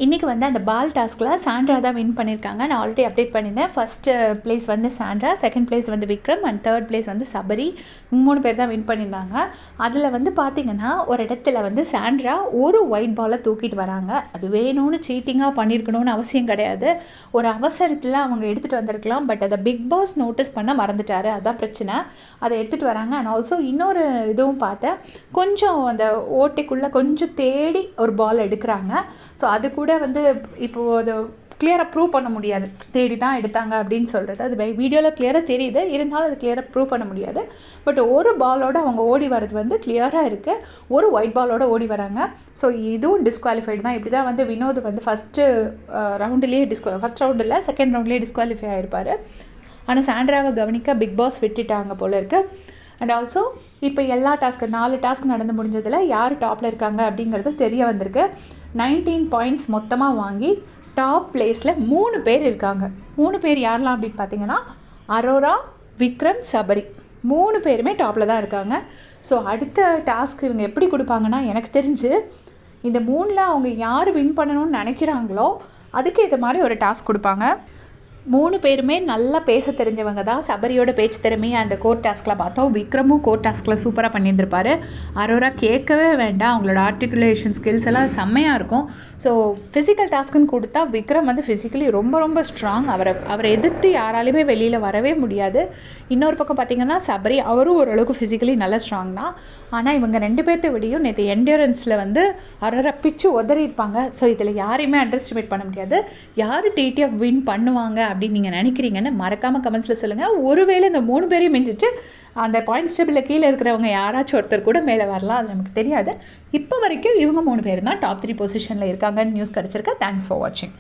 இன்றைக்கி வந்து அந்த பால் டாஸ்கில் சாண்ட்ரா தான் வின் பண்ணியிருக்காங்க. நான் ஆல்ரெடி அப்டேட் பண்ணியிருந்தேன். ஃபஸ்ட்டு ப்ளேஸ் வந்து சாண்ட்ரா, செகண்ட் ப்ளேஸ் வந்து விக்ரம் அண்ட் தேர்ட் ப்ளேஸ் வந்து சபரி. 3 பேர் தான் வின் பண்ணியிருந்தாங்க. அதில் வந்து பார்த்திங்கன்னா ஒரு இடத்துல வந்து சாண்ட்ரா ஒரு ஒயிட் பாலை தூக்கிட்டு வராங்க. அது வேணும்னு சீட்டிங்காக பண்ணியிருக்கணும்னு அவசியம் கிடையாது. ஒரு அவசரத்தில் அவங்க எடுத்துகிட்டு வந்திருக்கலாம். பட் அதை பிக் பாஸ் நோட்டீஸ் பண்ண மறந்துட்டார். அதுதான் பிரச்சனை. அதை எடுத்துகிட்டு வராங்க. அண்ட் ஆல்சோ இன்னொரு இதுவும் பார்த்தேன். கொஞ்சம் அந்த ஓட்டைக்குள்ளே கொஞ்சம் தேடி ஒரு பால் எடுக்கிறாங்க. ஸோ அது கூட வந்து இப்போது அதை கிளியராக ப்ரூவ் பண்ண முடியாது. தேடி தான் எடுத்தாங்க அப்படின்னு சொல்கிறது. அது வீடியோவில் கிளியராக தெரியுது. இருந்தாலும் அது கிளியராக ப்ரூவ் பண்ண முடியாது. பட் ஒரு பாலோடு அவங்க ஓடி வர்றது வந்து கிளியராக இருக்குது. ஒரு ஒயிட் பாலோடு ஓடி வராங்க. ஸோ இதுவும் டிஸ்குவாலிஃபைடு தான். இப்படி தான் வந்து வினோத் வந்து ஃபஸ்ட்டு ரவுண்டுலேயே ஃபஸ்ட் ரவுண்டில் செகண்ட் ரவுண்ட்லேயே டிஸ்குவாலிஃபை ஆகிருப்பார். ஆனால் சாண்ட்ராவை கவனிக்க பிக் பாஸ் விட்டுட்டாங்க போல இருக்குது. அண்ட் ஆல்சோ இப்போ எல்லா டாஸ்க்கு 4 டாஸ்க் நடந்து முடிஞ்சதில் யார் டாப்பில் இருக்காங்க அப்படிங்கிறது தெரிய வந்திருக்கு. 19 பாயிண்ட்ஸ் மொத்தமாக வாங்கி டாப் பிளேஸில் 3 பேர் இருக்காங்க. 3 பேர் யாரெல்லாம் அப்படின்னு பார்த்தீங்கன்னா அரோரா, விக்ரம், சபரி 3 பேருமே டாப்பில் தான் இருக்காங்க. ஸோ அடுத்த டாஸ்க் இவங்க எப்படி கொடுப்பாங்கன்னா, எனக்கு தெரிஞ்சு இந்த 3ல் அவங்க யார் வின் பண்ணணும்னு நினைக்கிறாங்களோ அதுக்கு ஏற்ற மாதிரி ஒரு டாஸ்க் கொடுப்பாங்க. 3 பேருமே நல்லா பேச தெரிஞ்சவங்க தான். சபரியோட பேச்சு திறமையை அந்த கோர்ட் டாஸ்கில் பார்த்தோம். விக்ரமும் கோர்ட் டாஸ்கில் சூப்பராக பண்ணியிருந்திருப்பாரு. அரோரா கேட்கவே வேண்டாம். அவங்களோட ஆர்டிகுலேஷன் ஸ்கில்ஸ் எல்லாம் செம்மையாக இருக்கும். ஸோ ஃபிசிக்கல் டாஸ்க்குன்னு கொடுத்தா விக்ரம் வந்து ஃபிசிக்கலி ரொம்ப ரொம்ப ஸ்ட்ராங். அவரை எதிர்த்து யாராலையுமே வெளியில் வரவே முடியாது. இன்னொரு பக்கம் பார்த்திங்கன்னா சபரி, அவரும் ஓரளவுக்கு ஃபிசிக்கலி நல்லா ஸ்ட்ராங் தான். ஆனால் இவங்க 2 பேர்த்த விடையும் நேற்று என்டியூரன்ஸில் வந்து அரோரா பிச்சு உதறியிருப்பாங்க. ஸோ இதில் யாரையுமே அண்டர் எஸ்டிமேட் பண்ண முடியாது. யார் டிடிஎஃப் வின் பண்ணுவாங்க அப்படின்னு நீங்கள் நினைக்கிறீங்கன்னு மறக்காமல் கமெண்ட்ஸில் சொல்லுங்கள். ஒருவேளை இந்த 3 பேரையும் மிஞ்சிட்டு அந்த பாயிண்ட்ஸ் டேபிளில் கீழே இருக்கிறவங்க யாராச்சும் ஒருத்தர் கூட மேலே வரலாம். அது நமக்கு தெரியாது. இப்போ வரைக்கும் இவங்க 3 பேர் தான் டாப் 3 பொசிஷனில் இருக்காங்கன்னு நியூஸ் கிடச்சிருக்கு. தேங்க்ஸ் ஃபார் வாட்சிங்.